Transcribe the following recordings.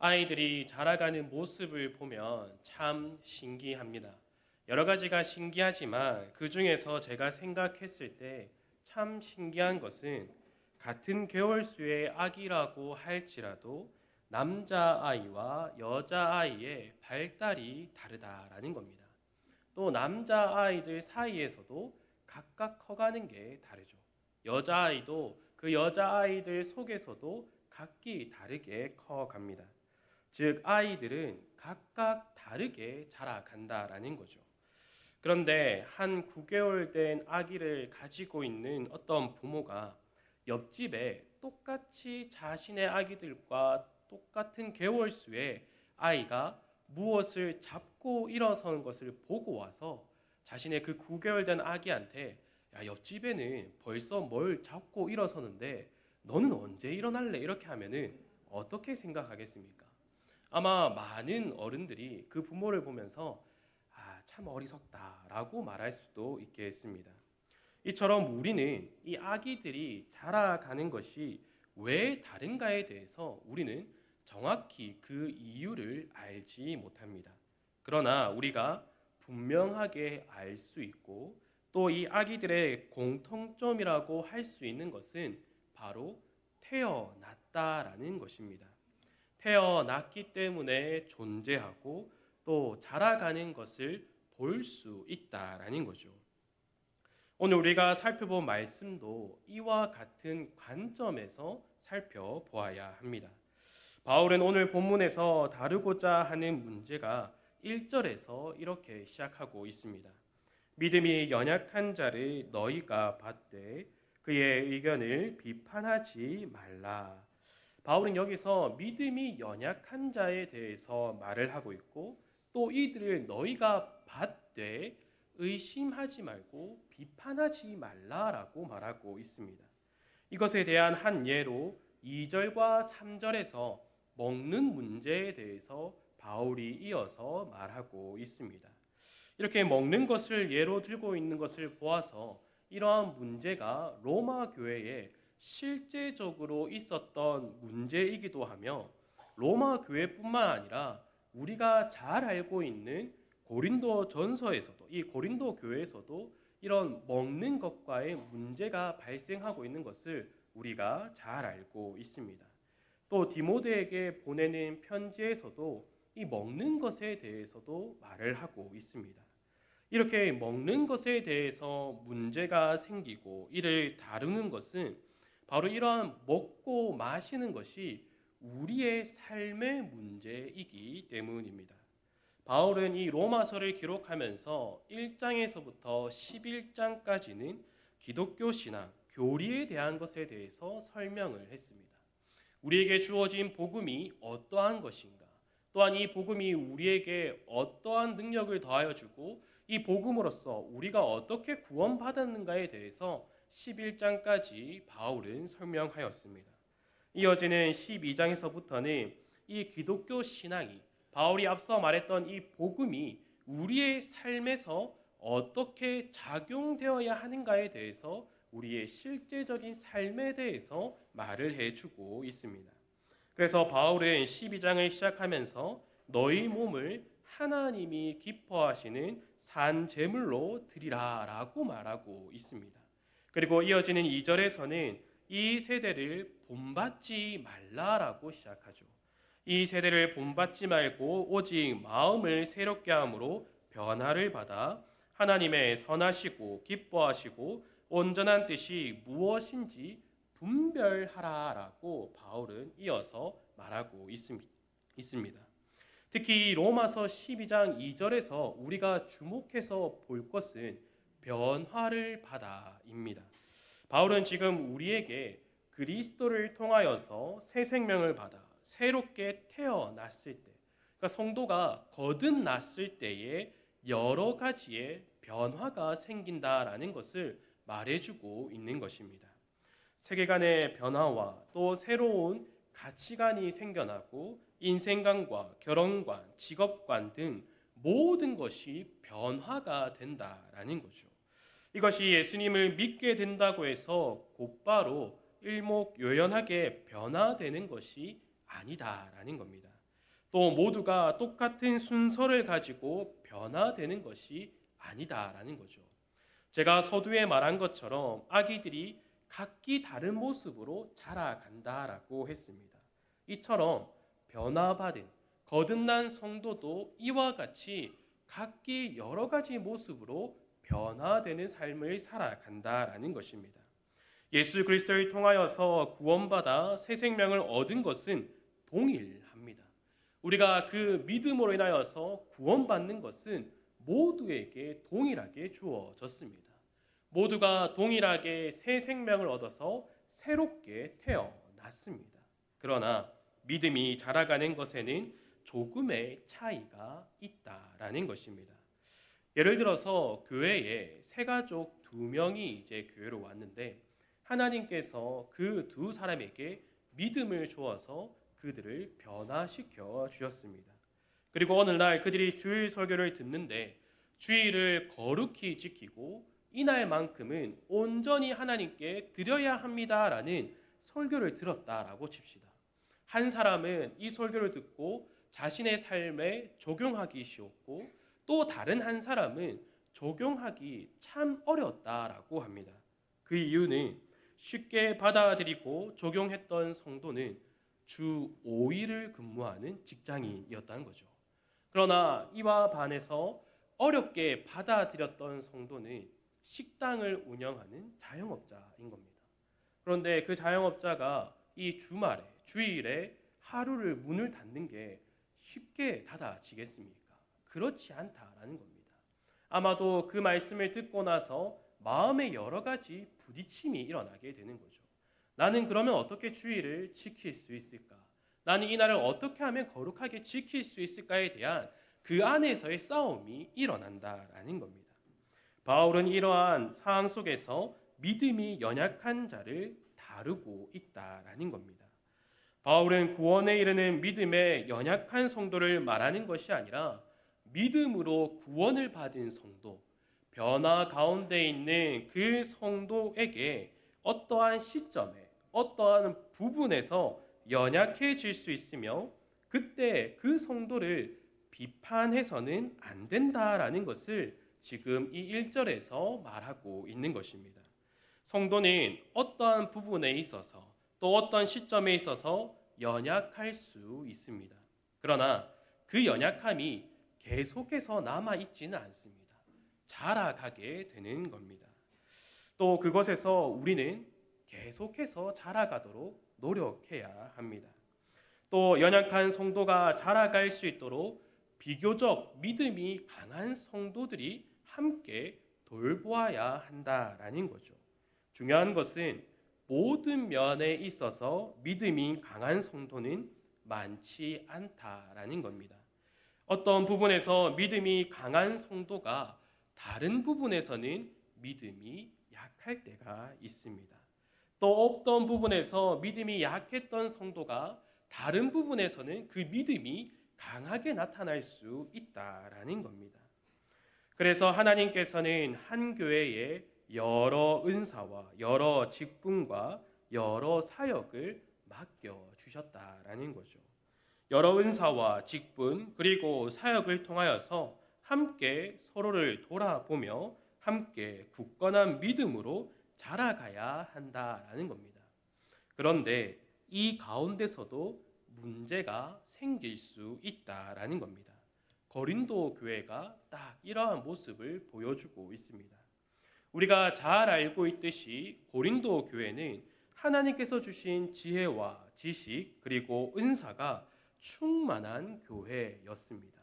아이들이 자라가는 모습을 보면 참 신기합니다. 여러 가지가 신기하지만 그 중에서 제가 생각했을 때 참 신기한 것은 같은 개월수의 아기라고 할지라도 남자아이와 여자아이의 발달이 다르다라는 겁니다. 또 남자아이들 사이에서도 각각 커가는 게 다르죠. 여자아이도 그 여자아이들 속에서도 각기 다르게 커갑니다. 즉 아이들은 각각 다르게 자라간다라는 거죠. 그런데 한 9개월 된 아기를 가지고 있는 어떤 부모가 옆집에 똑같이 자신의 아기들과 똑같은 개월수의 아이가 무엇을 잡고 일어서는 것을 보고 와서 자신의 그 9개월 된 아기한테 야, 옆집에는 벌써 뭘 잡고 일어서는데 너는 언제 일어날래? 이렇게 하면은 어떻게 생각하겠습니까? 아마 많은 어른들이 그 부모를 보면서 참 어리석다라고 말할 수도 있겠습니다. 이처럼 우리는 이 아기들이 자라가는 것이 왜 다른가에 대해서 우리는 정확히 그 이유를 알지 못합니다. 그러나 우리가 분명하게 알 수 있고 또 이 아기들의 공통점이라고 할 수 있는 것은 바로 태어났다라는 것입니다. 태어났기 때문에 존재하고 또 자라가는 것을 볼 수 있다라는 거죠. 오늘 우리가 살펴본 말씀도 이와 같은 관점에서 살펴보아야 합니다. 바울은 오늘 본문에서 다루고자 하는 문제가 1절에서 이렇게 시작하고 있습니다. 믿음이 연약한 자를 너희가 받되 그의 의견을 비판하지 말라. 바울은 여기서 믿음이 연약한 자에 대해서 말을 하고 있고 또 이들을 너희가 받되 의심하지 말고 비판하지 말라라고 말하고 있습니다. 이것에 대한 한 예로 2절과 3절에서 먹는 문제에 대해서 바울이 이어서 말하고 있습니다. 이렇게 먹는 것을 예로 들고 있는 것을 보아서 이러한 문제가 로마 교회에 실제적으로 있었던 문제이기도 하며 로마 교회뿐만 아니라 우리가 잘 알고 있는 고린도 전서에서도 이 고린도 교회에서도 이런 먹는 것과의 문제가 발생하고 있는 것을 우리가 잘 알고 있습니다. 또 디모데에게 보내는 편지에서도 이 먹는 것에 대해서도 말을 하고 있습니다. 이렇게 먹는 것에 대해서 문제가 생기고 이를 다루는 것은 바로 이러한 먹고 마시는 것이 우리의 삶의 문제이기 때문입니다. 바울은 이 로마서를 기록하면서 1장에서부터 11장까지는 기독교 신앙, 교리에 대한 것에 대해서 설명을 했습니다. 우리에게 주어진 복음이 어떠한 것인가, 또한 이 복음이 우리에게 어떠한 능력을 더하여 주고 이 복음으로써 우리가 어떻게 구원받았는가에 대해서 11장까지 바울은 설명하였습니다. 이어지는 12장에서부터는 이 기독교 신앙이 바울이 앞서 말했던 이 복음이 우리의 삶에서 어떻게 작용되어야 하는가에 대해서 우리의 실제적인 삶에 대해서 말을 해주고 있습니다. 그래서 바울은 12장을 시작하면서 너희 몸을 하나님이 기뻐하시는 산 제물로 드리라 라고 말하고 있습니다. 그리고 이어지는 2절에서는 이 세대를 본받지 말라라고 시작하죠. 이 세대를 본받지 말고 오직 마음을 새롭게 함으로 변화를 받아 하나님의 선하시고 기뻐하시고 온전한 뜻이 무엇인지 분별하라라고 바울은 이어서 말하고 있습니다. 특히 로마서 12장 2절에서 우리가 주목해서 볼 것은 변화를 받아입니다. 바울은 지금 우리에게 그리스도를 통하여서 새 생명을 받아 새롭게 태어났을 때, 그러니까 성도가 거듭났을 때에 여러 가지의 변화가 생긴다라는 것을 말해주고 있는 것입니다. 세계관의 변화와 또 새로운 가치관이 생겨나고 인생관과 결혼관, 직업관 등 모든 것이 변화가 된다라는 거죠. 이것이 예수님을 믿게 된다고 해서 곧바로 일목요연하게 변화되는 것이 아니다라는 겁니다. 또 모두가 똑같은 순서를 가지고 변화되는 것이 아니다라는 거죠. 제가 서두에 말한 것처럼 아기들이 각기 다른 모습으로 자라간다라고 했습니다. 이처럼 변화받은 거듭난 성도도 이와 같이 각기 여러 가지 모습으로 변화되는 삶을 살아간다라는 것입니다. 예수 그리스도를 통하여서 구원받아 새 생명을 얻은 것은 동일합니다. 우리가 그 믿음으로 인하여서 구원받는 것은 모두에게 동일하게 주어졌습니다. 모두가 동일하게 새 생명을 얻어서 새롭게 태어났습니다. 그러나 믿음이 자라가는 것에는 조금의 차이가 있다라는 것입니다. 예를 들어서 교회에 새가족 2명이 이제 교회로 왔는데 하나님께서 그 두 사람에게 믿음을 주어서 그들을 변화시켜 주셨습니다. 그리고 어느 날 그들이 주일 설교를 듣는데 주일을 거룩히 지키고 이날만큼은 온전히 하나님께 드려야 합니다라는 설교를 들었다라고 칩시다. 한 사람은 이 설교를 듣고 자신의 삶에 적용하기 쉬웠고 또 다른 한 사람은 적용하기 참 어려웠다라고 합니다. 그 이유는 쉽게 받아들이고 적용했던 성도는 주 5일을 근무하는 직장인이었다는 거죠. 그러나 이와 반해서 어렵게 받아들였던 성도는 식당을 운영하는 자영업자인 겁니다. 그런데 그 자영업자가 이 주말에 주일에 하루를 문을 닫는 게 쉽게 닫아지겠습니까? 그렇지 않다라는 겁니다. 아마도 그 말씀을 듣고 나서 마음에 여러 가지 부딪힘이 일어나게 되는 거죠. 나는 그러면 어떻게 주일을 지킬 수 있을까? 나는 이 날을 어떻게 하면 거룩하게 지킬 수 있을까에 대한 그 안에서의 싸움이 일어난다라는 겁니다. 바울은 이러한 상황 속에서 믿음이 연약한 자를 다루고 있다라는 겁니다. 바울은 구원에 이르는 믿음의 연약한 성도를 말하는 것이 아니라 믿음으로 구원을 받은 성도, 변화 가운데 있는 그 성도에게 어떠한 시점에 어떠한 부분에서 연약해질 수 있으며 그때 그 성도를 비판해서는 안 된다라는 것을 지금 이 1절에서 말하고 있는 것입니다. 성도는 어떠한 부분에 있어서 또 어떤 시점에 있어서 연약할 수 있습니다. 그러나 그 연약함이 계속해서 남아있지는 않습니다. 자라가게 되는 겁니다. 또 그것에서 우리는 계속해서 자라가도록 노력해야 합니다. 또 연약한 성도가 자라갈 수 있도록 비교적 믿음이 강한 성도들이 함께 돌보아야 한다라는 거죠. 중요한 것은 모든 면에 있어서 믿음이 강한 성도는 많지 않다라는 겁니다. 어떤 부분에서 믿음이 강한 성도가 다른 부분에서는 믿음이 약할 때가 있습니다. 또 어떤 부분에서 믿음이 약했던 성도가 다른 부분에서는 그 믿음이 강하게 나타날 수 있다라는 겁니다. 그래서 하나님께서는 한 교회에 여러 은사와 여러 직분과 여러 사역을 맡겨 주셨다라는 거죠. 여러 은사와 직분 그리고 사역을 통하여서 함께 서로를 돌아보며 함께 굳건한 믿음으로 자라가야 한다라는 겁니다. 그런데 이 가운데서도 문제가 생길 수 있다라는 겁니다. 고린도 교회가 딱 이러한 모습을 보여주고 있습니다. 우리가 잘 알고 있듯이 고린도 교회는 하나님께서 주신 지혜와 지식 그리고 은사가 충만한 교회였습니다.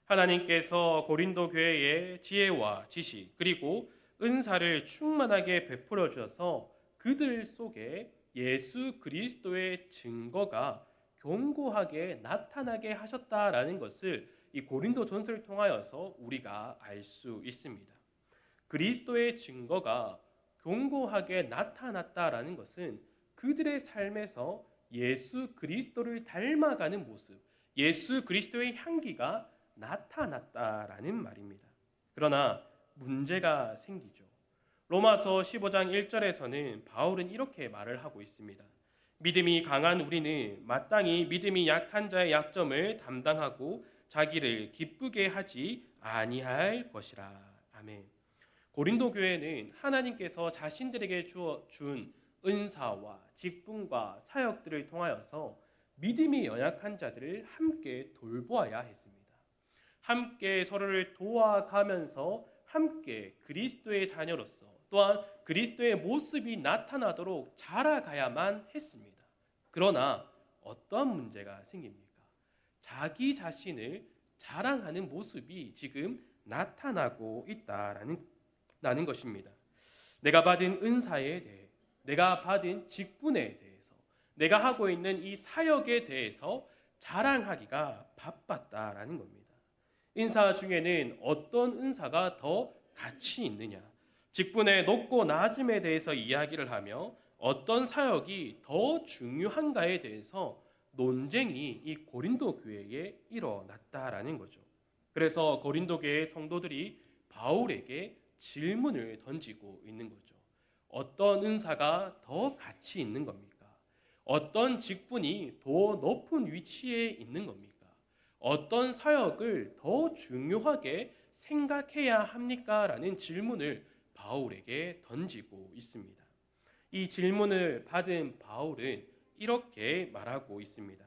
하나님께서 고린도 교회에 지혜와 지식 그리고 은사를 충만하게 베풀어 주셔서 그들 속에 예수 그리스도의 증거가 견고하게 나타나게 하셨다라는 것을 이 고린도 전서를 통하여서 우리가 알 수 있습니다. 그리스도의 증거가 견고하게 나타났다라는 것은 그들의 삶에서 예수 그리스도를 닮아가는 모습, 예수 그리스도의 향기가 나타났다라는 말입니다. 그러나 문제가 생기죠. 로마서 15장 1절에서는 바울은 이렇게 말을 하고 있습니다. 믿음이 강한 우리는 마땅히 믿음이 약한 자의 약점을 담당하고 자기를 기쁘게 하지 아니할 것이라. 아멘. 고린도 교회는 하나님께서 자신들에게 준 은사와 직분과 사역들을 통하여서 믿음이 연약한 자들을 함께 돌보아야 했습니다. 함께 서로를 도와가면서 함께 그리스도의 자녀로서 또한 그리스도의 모습이 나타나도록 자라가야만 했습니다. 그러나 어떤 문제가 생깁니까? 자기 자신을 자랑하는 모습이 지금 나타나고 있다라는 것입니다. 내가 받은 은사에 대해, 내가 받은 직분에 대해서, 내가 하고 있는 이 사역에 대해서 자랑하기가 바빴다라는 겁니다. 은사 중에는 어떤 은사가 더 가치 있느냐, 직분의 높고 낮음에 대해서 이야기를 하며 어떤 사역이 더 중요한가에 대해서 논쟁이 이 고린도 교회에 일어났다라는 거죠. 그래서 고린도 교회 성도들이 바울에게 질문을 던지고 있는 거죠. 어떤 은사가 더 가치 있는 겁니까? 어떤 직분이 더 높은 위치에 있는 겁니까? 어떤 사역을 더 중요하게 생각해야 합니까? 라는 질문을 바울에게 던지고 있습니다. 이 질문을 받은 바울은 이렇게 말하고 있습니다.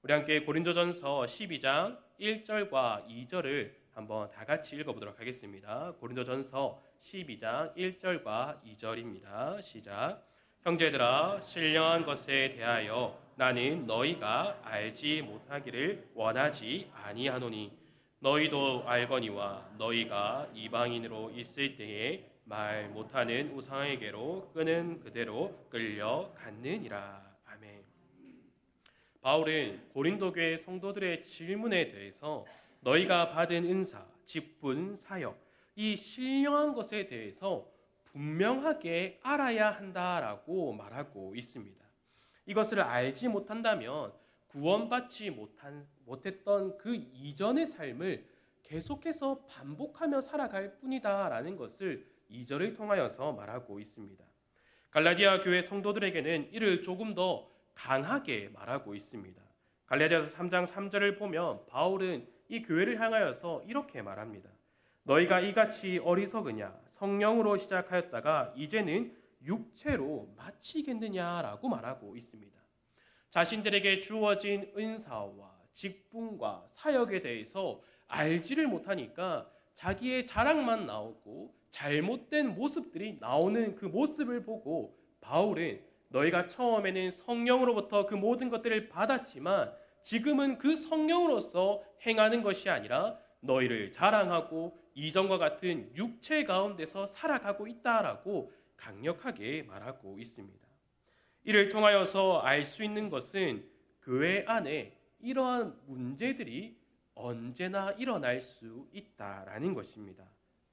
우리 함께 고린도전서 12장 1절과 2절을 한번 다 같이 읽어보도록 하겠습니다. 고린도전서 12장 1절과 2절입니다. 시작. 형제들아, 신령한 것에 대하여 나는 너희가 알지 못하기를 원하지 아니하노니 너희도 알거니와 너희가 이방인으로 있을 때에 말 못하는 우상에게로 끄는 그대로 끌려갔느니라. 아멘. 바울은 고린도 교회 성도들의 질문에 대해서 너희가 받은 은사, 직분, 사역, 이 신령한 것에 대해서 분명하게 알아야 한다라고 말하고 있습니다. 이것을 알지 못한다면 구원받지 못했던 그 이전의 삶을 계속해서 반복하며 살아갈 뿐이다라는 것을 2절을 통하여서 말하고 있습니다. 갈라디아 교회 성도들에게는 이를 조금 더 강하게 말하고 있습니다. 갈라디아서 3장 3절을 보면 바울은 이 교회를 향하여서 이렇게 말합니다. 너희가 이같이 어리석으냐? 성령으로 시작하였다가 이제는 육체로 마치겠느냐라고 말하고 있습니다. 자신들에게 주어진 은사와 직분과 사역에 대해서 알지를 못하니까 자기의 자랑만 나오고 잘못된 모습들이 나오는 그 모습을 보고 바울은 너희가 처음에는 성령으로부터 그 모든 것들을 받았지만 지금은 그 성령으로서 행하는 것이 아니라 너희를 자랑하고 이전과 같은 육체 가운데서 살아가고 있다라고 강력하게 말하고 있습니다. 이를 통하여서 알 수 있는 것은 교회 안에 이러한 문제들이 언제나 일어날 수 있다라는 것입니다.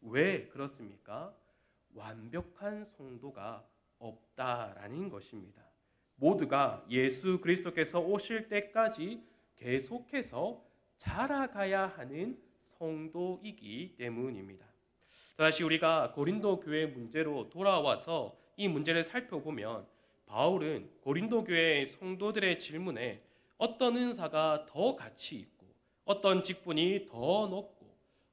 왜 그렇습니까? 완벽한 성도가 없다라는 것입니다. 모두가 예수 그리스도께서 오실 때까지 계속해서 자라가야 하는 성도이기 때문입니다. 다시 우리가 고린도 교회 문제로 돌아와서 이 문제를 살펴보면 바울은 고린도 교회의 성도들의 질문에 어떤 은사가 더 가치 있고 어떤 직분이 더 높고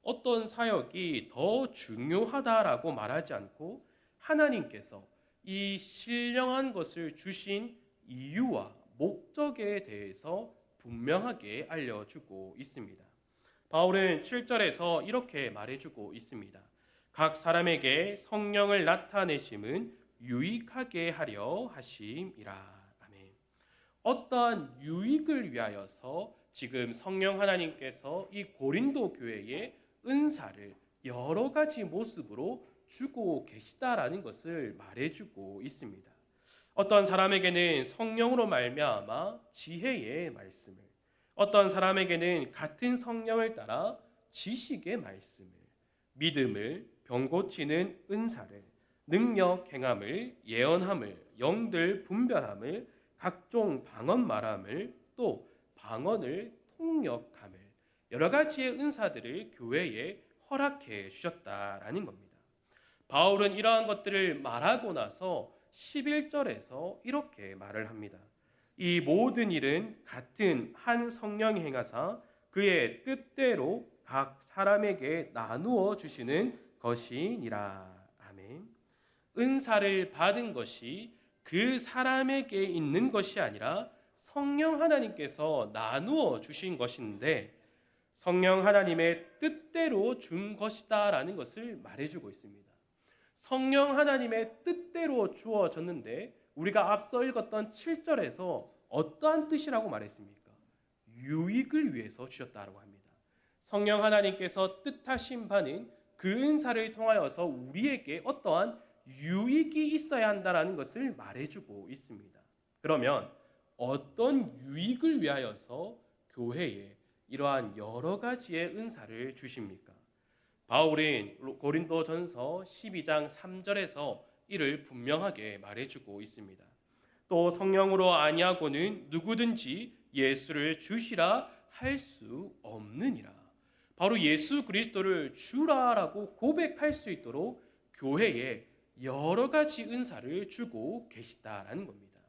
어떤 사역이 더 중요하다라고 말하지 않고 하나님께서 이 신령한 것을 주신 이유와 목적에 대해서 분명하게 알려주고 있습니다. 바울은 7절에서 이렇게 말해주고 있습니다. 각 사람에게 성령을 나타내심은 유익하게 하려 하심이라. 아멘. 어떠한 유익을 위하여서 지금 성령 하나님께서 이 고린도 교회에 은사를 여러 가지 모습으로 주고 계시다라는 것을 말해주고 있습니다. 어떤 사람에게는 성령으로 말미암아 지혜의 말씀을, 어떤 사람에게는 같은 성령을 따라 지식의 말씀을, 믿음을, 병 고치는 은사를, 능력 행함을, 예언함을, 영들 분별함을, 각종 방언 말함을, 또 방언을 통역함을, 여러 가지의 은사들을 교회에 허락해 주셨다라는 겁니다. 바울은 이러한 것들을 말하고 나서 11절에서 이렇게 말을 합니다. 이 모든 일은 같은 한 성령이 행하사 그의 뜻대로 각 사람에게 나누어 주시는 것이니라. 아멘. 은사를 받은 것이 그 사람에게 있는 것이 아니라 성령 하나님께서 나누어 주신 것인데 성령 하나님의 뜻대로 준 것이다라는 것을 말해주고 있습니다. 성령 하나님의 뜻대로 주어졌는데 우리가 앞서 읽었던 7절에서 어떠한 뜻이라고 말했습니까? 유익을 위해서 주셨다고 합니다. 성령 하나님께서 뜻하신 바는 그 은사를 통하여서 우리에게 어떠한 유익이 있어야 한다라는 것을 말해주고 있습니다. 그러면 어떤 유익을 위하여서 교회에 이러한 여러 가지의 은사를 주십니까? 바울은 고린도전서 12장 3절에서 이를 분명하게 말해주고 있습니다. 또 성령으로 아니하고는 누구든지 예수를 주시라 할 수 없느니라. 바로 예수 그리스도를 주라라고 고백할 수 있도록 교회에 여러 가지 은사를 주고 계시다라는 겁니다.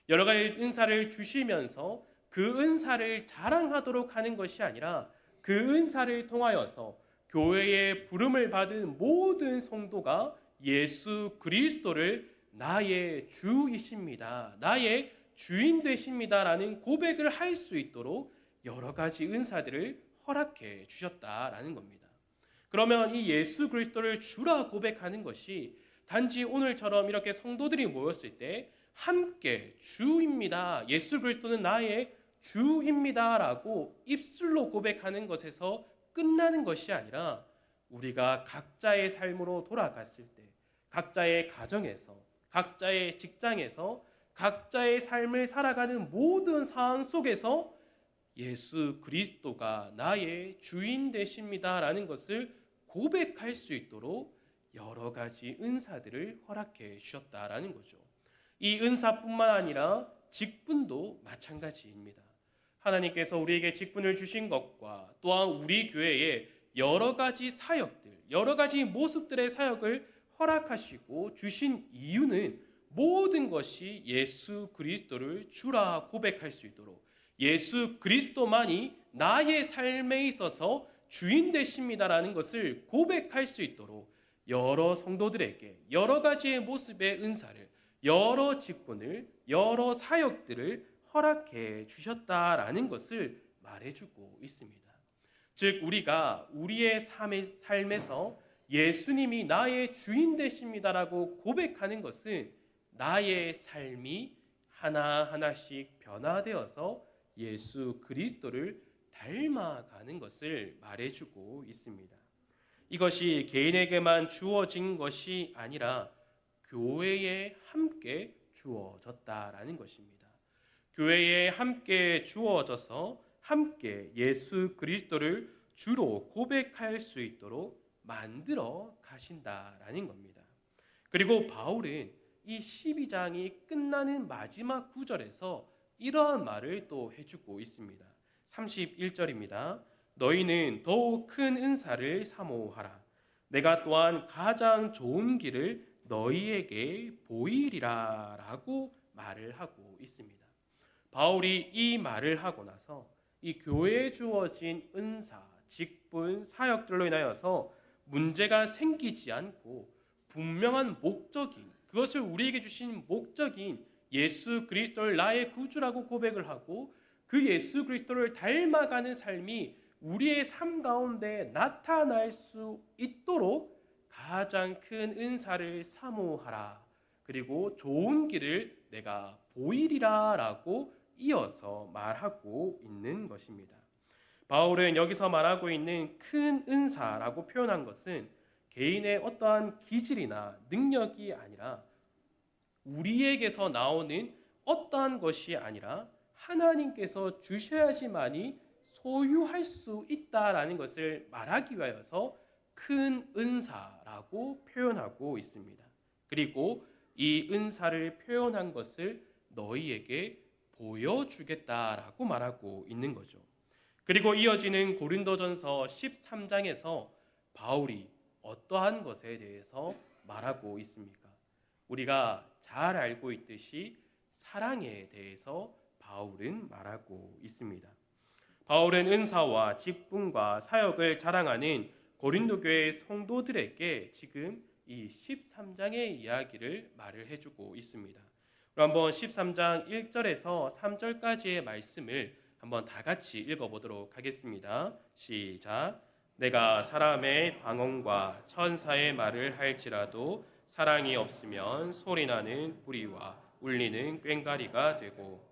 여러 가지 은사를 주시면서 그 은사를 자랑하도록 하는 것이 아니라 그 은사를 통하여서 교회의 부름을 받은 모든 성도가 예수 그리스도를 나의 주이십니다. 나의 주인 되십니다라는 고백을 할 수 있도록 여러 가지 은사들을 허락해 주셨다라는 겁니다. 그러면 이 예수 그리스도를 주라 고백하는 것이 단지 오늘처럼 이렇게 성도들이 모였을 때 함께 주입니다. 예수 그리스도는 나의 주입니다라고 입술로 고백하는 것에서 끝나는 것이 아니라 우리가 각자의 삶으로 돌아갔을 때 각자의 가정에서 각자의 직장에서 각자의 삶을 살아가는 모든 상황 속에서 예수 그리스도가 나의 주인 되십니다라는 것을 고백할 수 있도록 여러 가지 은사들을 허락해 주셨다라는 거죠. 이 은사뿐만 아니라 직분도 마찬가지입니다. 하나님께서 우리에게 직분을 주신 것과 또한 우리 교회에 여러 가지 사역들, 여러 가지 모습들의 사역을 허락하시고 주신 이유는 모든 것이 예수 그리스도를 주라 고백할 수 있도록 예수 그리스도만이 나의 삶에 있어서 주인 되십니다라는 것을 고백할 수 있도록 여러 성도들에게 여러 가지의 모습의 은사를, 여러 직분을, 여러 사역들을 허락해 주셨다라는 것을 말해주고 있습니다. 즉 우리가 우리의 삶에서 예수님이 나의 주인 되십니다라고 고백하는 것은 나의 삶이 하나하나씩 변화되어서 예수 그리스도를 닮아가는 것을 말해주고 있습니다. 이것이 개인에게만 주어진 것이 아니라 교회에 함께 주어졌다라는 것입니다. 교회에 함께 주어져서 함께 예수 그리스도를 주로 고백할 수 있도록 만들어 가신다라는 겁니다. 그리고 바울은 이 12장이 끝나는 마지막 구절에서 이러한 말을 또 해주고 있습니다. 31절입니다. 너희는 더욱 큰 은사를 사모하라. 내가 또한 가장 좋은 길을 너희에게 보이리라 라고 말을 하고 있습니다. 바울이 이 말을 하고 나서 이 교회에 주어진 은사, 직분, 사역들로 인하여서 문제가 생기지 않고 분명한 목적인 그것을 우리에게 주신 목적인 예수 그리스도를 나의 구주라고 고백을 하고 그 예수 그리스도를 닮아가는 삶이 우리의 삶 가운데 나타날 수 있도록 가장 큰 은사를 사모하라. 그리고 좋은 길을 내가 보이리라 라고 이어서 말하고 있는 것입니다. 바울은 여기서 말하고 있는 큰 은사라고 표현한 것은 개인의 어떠한 기질이나 능력이 아니라 우리에게서 나오는 어떠한 것이 아니라 하나님께서 주셔야지만이 소유할 수 있다라는 것을 말하기 위하여서 큰 은사라고 표현하고 있습니다. 그리고 이 은사를 표현한 것을 너희에게 보여주겠다라고 말하고 있는 거죠. 그리고 이어지는 고린도전서 13장에서 바울이 어떠한 것에 대해서 말하고 있습니까? 우리가 잘 알고 있듯이 사랑에 대해서 바울은 말하고 있습니다. 바울은 은사와 직분과 사역을 자랑하는 고린도 교회 성도들에게 지금 이 13장의 이야기를 말을 해주고 있습니다. 그럼 한번 13장 1절에서 3절까지의 말씀을 한번 다 같이 읽어보도록 하겠습니다. 시작. 내가 사람의 방언과 천사의 말을 할지라도 사랑이 없으면 소리나는 부리와 울리는 꽹과리가 되고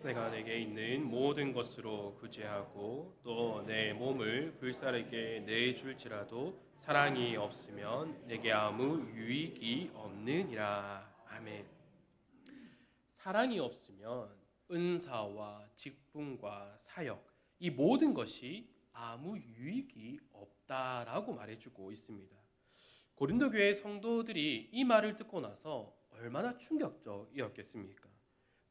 내가 내게 있는 모든 것으로 구제하고 또 내 몸을 불사르게 내줄지라도 사랑이 없으면 내게 아무 유익이 없느니라. 아멘. 사랑이 없으면 은사와 직분과 사역 이 모든 것이 아무 유익이 없다라고 말해주고 있습니다. 고린도 교회 성도들이 이 말을 듣고 나서 얼마나 충격적이었겠습니까?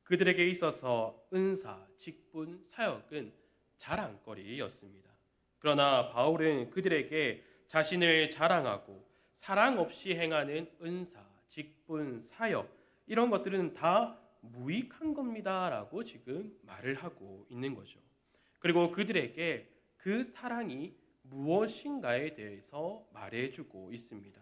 그들에게 있어서 은사, 직분, 사역은 자랑거리였습니다. 그러나 바울은 그들에게 자신을 자랑하고 사랑 없이 행하는 은사, 직분, 사역 이런 것들은 다 무익한 겁니다라고 지금 말을 하고 있는 거죠. 그리고 그들에게 그 사랑이 무엇인가에 대해서 말해주고 있습니다.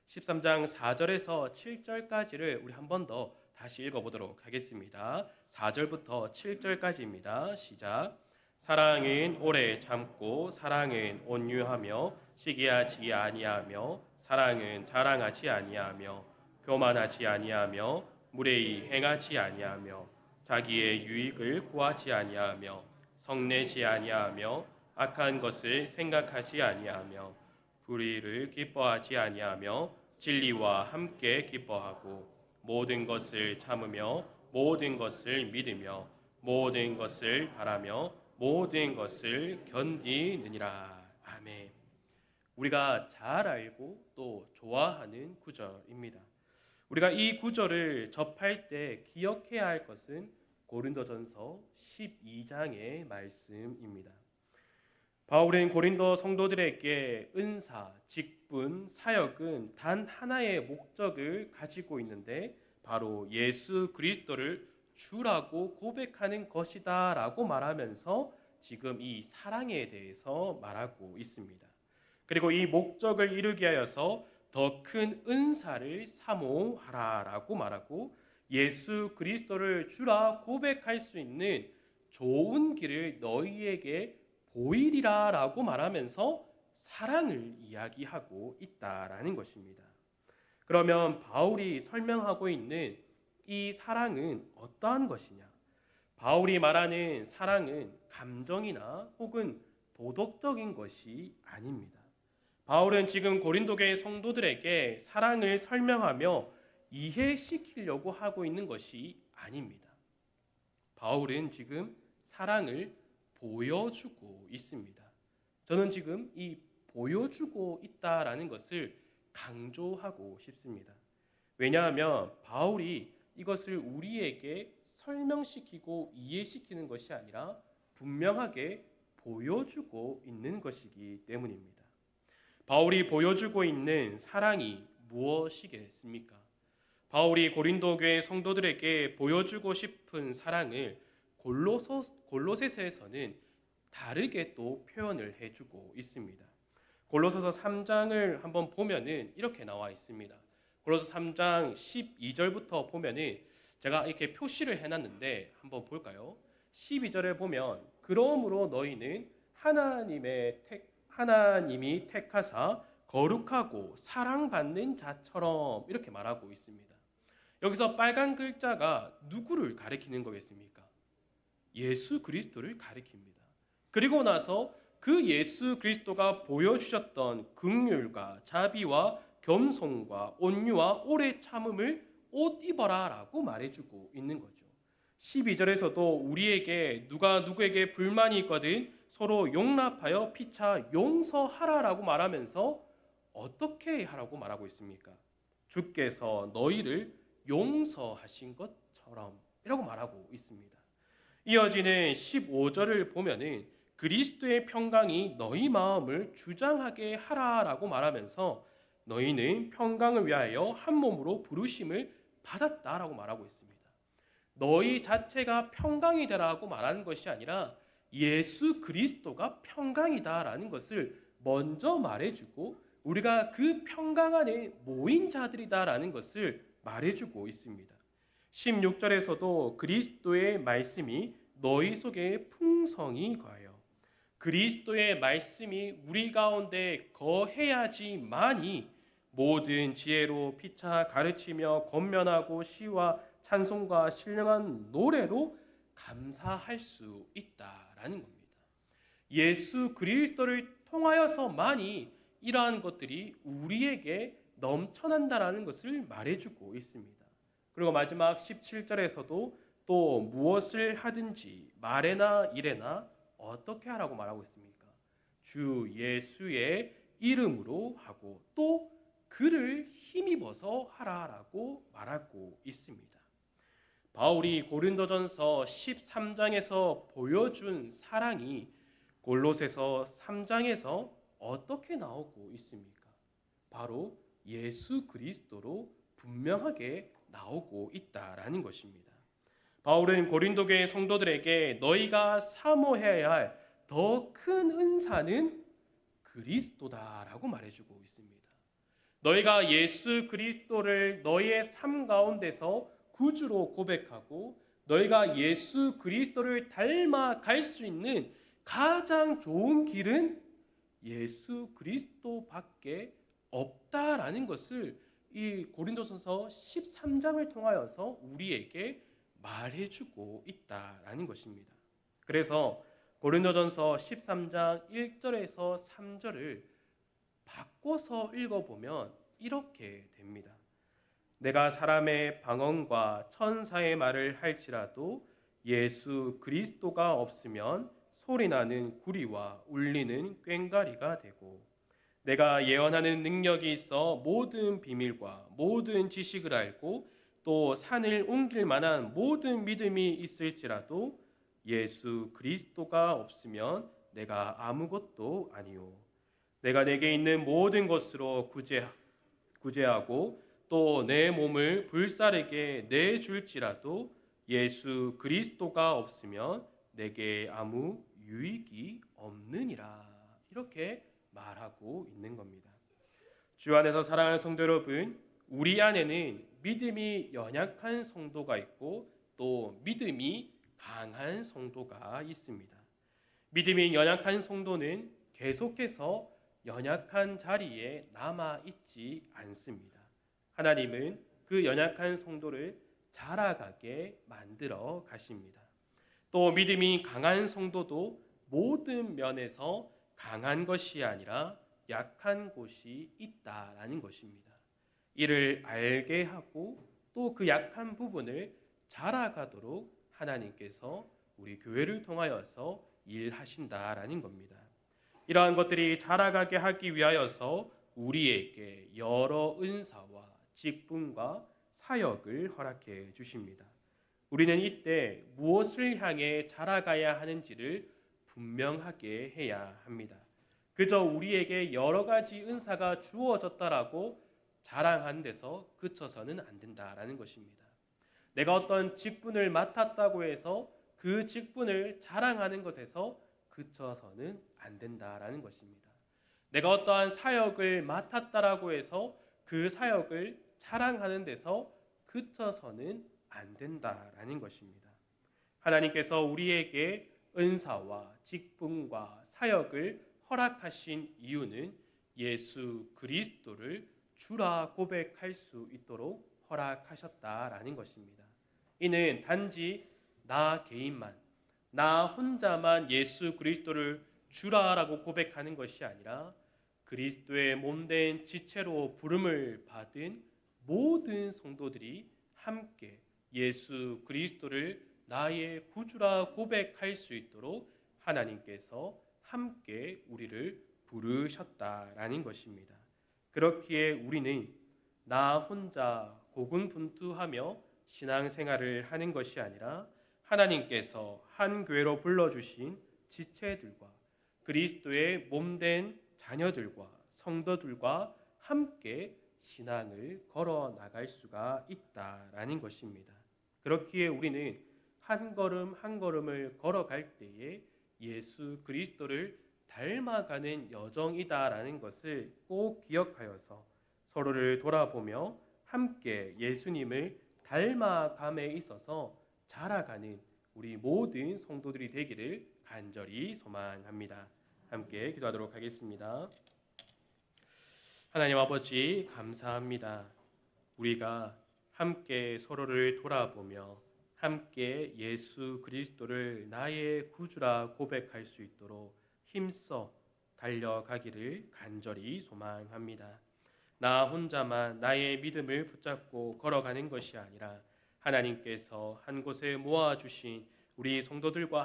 13장 4절에서 7절까지를 우리 한 번 더 다시 읽어보도록 하겠습니다. 4절부터 7절까지입니다. 시작. 사랑은 오래 참고 사랑은 온유하며 시기하지 아니하며 사랑은 자랑하지 아니하며 교만하지 아니하며 무례히 행하지 아니하며 자기의 유익을 구하지 아니하며 성내지 아니하며 악한 것을 생각하지 아니하며 불의를 기뻐하지 아니하며 진리와 함께 기뻐하고 모든 것을 참으며 모든 것을 믿으며 모든 것을 바라며 모든 것을 견디느니라. 아멘. 우리가 잘 알고 또 좋아하는 구절입니다. 우리가 이 구절을 접할 때 기억해야 할 것은 고린도전서 12장의 말씀입니다. 바울은 고린도 성도들에게 은사, 직분, 사역은 단 하나의 목적을 가지고 있는데 바로 예수 그리스도를 주라고 고백하는 것이다 라고 말하면서 지금 이 사랑에 대해서 말하고 있습니다. 그리고 이 목적을 이루기 위하여서 더 큰 은사를 사모하라 라고 말하고 예수 그리스도를 주라 고백할 수 있는 좋은 길을 너희에게 보이리라 라고 말하면서 사랑을 이야기하고 있다라는 것입니다. 그러면 바울이 설명하고 있는 이 사랑은 어떠한 것이냐? 바울이 말하는 사랑은 감정이나 혹은 도덕적인 것이 아닙니다. 바울은 지금 고린도 교회 성도들에게 사랑을 설명하며 이해시키려고 하고 있는 것이 아닙니다. 바울은 지금 사랑을 보여주고 있습니다. 저는 지금 이 보여주고 있다라는 것을 강조하고 싶습니다. 왜냐하면 바울이 이것을 우리에게 설명시키고 이해시키는 것이 아니라 분명하게 보여주고 있는 것이기 때문입니다. 바울이 보여주고 있는 사랑이 무엇이겠습니까? 바울이 고린도 교회 성도들에게 보여주고 싶은 사랑을 골로새서에서는 다르게 또 표현을 해주고 있습니다. 골로새서 3장을 한번 보면은 이렇게 나와 있습니다. 골로새 3장 12절부터 보면은 제가 이렇게 표시를 해놨는데 한번 볼까요? 12절에 보면 그러므로 너희는 하나님이 택하사 거룩하고 사랑받는 자처럼 이렇게 말하고 있습니다. 여기서 빨간 글자가 누구를 가리키는 거겠습니까? 예수 그리스도를 가리킵니다. 그리고 나서 그 예수 그리스도가 보여주셨던 긍휼과 자비와 겸손과 온유와 오래 참음을 옷 입어라 라고 말해주고 있는 거죠. 12절에서도 우리에게 누가 누구에게 불만이 있거든 서로 용납하여 피차 용서하라 라고 말하면서 어떻게 하라고 말하고 있습니까? 주께서 너희를 용서하신 것처럼 이라고 말하고 있습니다. 이어지는 15절을 보면은 그리스도의 평강이 너희 마음을 주장하게 하라라고 말하면서 너희는 평강을 위하여 한 몸으로 부르심을 받았다라고 말하고 있습니다. 너희 자체가 평강이 되라고 말하는 것이 아니라 예수 그리스도가 평강이다라는 것을 먼저 말해주고 우리가 그 평강 안에 모인 자들이다라는 것을 말해주고 있습니다. 16절에서도 그리스도의 말씀이 너희 속에 풍성히 거하여 그리스도의 말씀이 우리 가운데 거해야지만이 모든 지혜로 피차 가르치며 권면하고 시와 찬송과 신령한 노래로 감사할 수 있다라는 겁니다. 예수 그리스도를 통하여서만이 이러한 것들이 우리에게 넘쳐난다라는 것을 말해주고 있습니다. 그리고 마지막 17절에서도 또 무엇을 하든지 말에나 일에나 어떻게 하라고 말하고 있습니까? 주 예수의 이름으로 하고 또 그를 힘입어서 하라라고 말하고 있습니다. 바울이 고린도전서 13장에서 보여준 사랑이 골로새서 3장에서 어떻게 나오고 있습니까? 바로 예수 그리스도로 분명하게 나오고 있다라는 것입니다. 바울은 고린도 교회 성도들에게 너희가 사모해야 할 더 큰 은사는 그리스도다라고 말해주고 있습니다. 너희가 예수 그리스도를 너희의 삶 가운데서 구주로 고백하고 너희가 예수 그리스도를 닮아 갈 수 있는 가장 좋은 길은 예수 그리스도밖에 없다라는 것을 이 고린도전서 13장을 통하여서 우리에게 말해주고 있다라는 것입니다. 그래서 고린도전서 13장 1절에서 3절을 바꿔서 읽어보면 이렇게 됩니다. 내가 사람의 방언과 천사의 말을 할지라도 예수 그리스도가 없으면 소리나는 구리와 울리는 꽹과리가 되고 내가 예언하는 능력이 있어 모든 비밀과 모든 지식을 알고 또 산을 옮길 만한 모든 믿음이 있을지라도 예수 그리스도가 없으면 내가 아무것도 아니요 내가 내게 있는 모든 것으로 구제하고 또 내 몸을 불사르게 내줄지라도 예수 그리스도가 없으면 내게 아무 유익이 없느니라 이렇게 말하고 있는 겁니다. 주 안에서 사랑하는 성도 여러분, 우리 안에는 믿음이 연약한 성도가 있고 또 믿음이 강한 성도가 있습니다. 믿음이 연약한 성도는 계속해서 연약한 자리에 남아 있지 않습니다. 하나님은 그 연약한 성도를 자라가게 만들어 가십니다. 또 믿음이 강한 성도도 모든 면에서 강한 것이 아니라 약한 곳이 있다라는 것입니다. 이를 알게 하고 또 그 약한 부분을 자라가도록 하나님께서 우리 교회를 통하여서 일하신다라는 겁니다. 이러한 것들이 자라가게 하기 위하여서 우리에게 여러 은사와 직분과 사역을 허락해 주십니다. 우리는 이때 무엇을 향해 자라가야 하는지를 분명하게 해야 합니다. 그저 우리에게 여러 가지 은사가 주어졌다라고 자랑하는 데서 그쳐서는 안 된다라는 것입니다. 내가 어떤 직분을 맡았다고 해서 그 직분을 자랑하는 것에서 그쳐서는 안 된다라는 것입니다. 내가 어떠한 사역을 맡았다라고 해서 그 사역을 자랑하는 데서 그쳐서는 안 된다라는 것입니다. 하나님께서 우리에게 은사와 직분과 사역을 허락하신 이유는 예수 그리스도를 주라 고백할 수 있도록 허락하셨다라는 것입니다. 이는 단지 나 개인만, 나 혼자만 예수 그리스도를 주라라고 고백하는 것이 아니라 그리스도의 몸된 지체로 부름을 받은 모든 성도들이 함께 예수 그리스도를 나의 구주라 고백할 수 있도록 하나님께서 함께 우리를 부르셨다라는 것입니다. 그렇기에 우리는 나 혼자 고군분투하며 신앙생활을 하는 것이 아니라 하나님께서 한 교회로 불러주신 지체들과 그리스도의 몸된 자녀들과 성도들과 함께 신앙을 걸어 나갈 수가 있다라는 것입니다. 그렇기에 우리는 한 걸음 한 걸음을 걸어갈 때에 예수 그리스도를 닮아가는 여정이다라는 것을 꼭 기억하여서 서로를 돌아보며 함께 예수님을 닮아감에 있어서 자라가는 우리 모든 성도들이 되기를 간절히 소망합니다. 함께 기도하도록 하겠습니다. 하나님 아버지 감사합니다. 우리가 함께 서로를 돌아보며 함께 예수 그리스도를 나의 구주라 고백할 수 있도록 힘써 달려가기를 간절히 소망합니다. 나 혼자만 나의 믿음을 붙잡고 걸어가는 것이 아니라 하나님께서 한 곳에 모아주신 우리 성도들과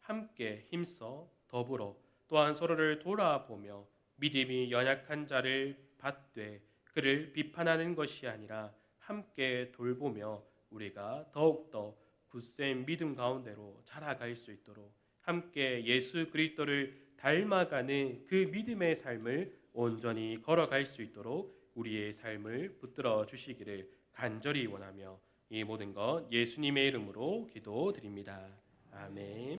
함께 힘써 더불어 또한 서로를 돌아보며 믿음이 연약한 자를 받되 그를 비판하는 것이 아니라 함께 돌보며 우리가 더욱더 굳센 믿음 가운데로 자라갈 수 있도록 함께 예수 그리스도를 닮아가는 그 믿음의 삶을 온전히 걸어갈 수 있도록 우리의 삶을 붙들어 주시기를 간절히 원하며 이 모든 것 예수님의 이름으로 기도드립니다. 아멘.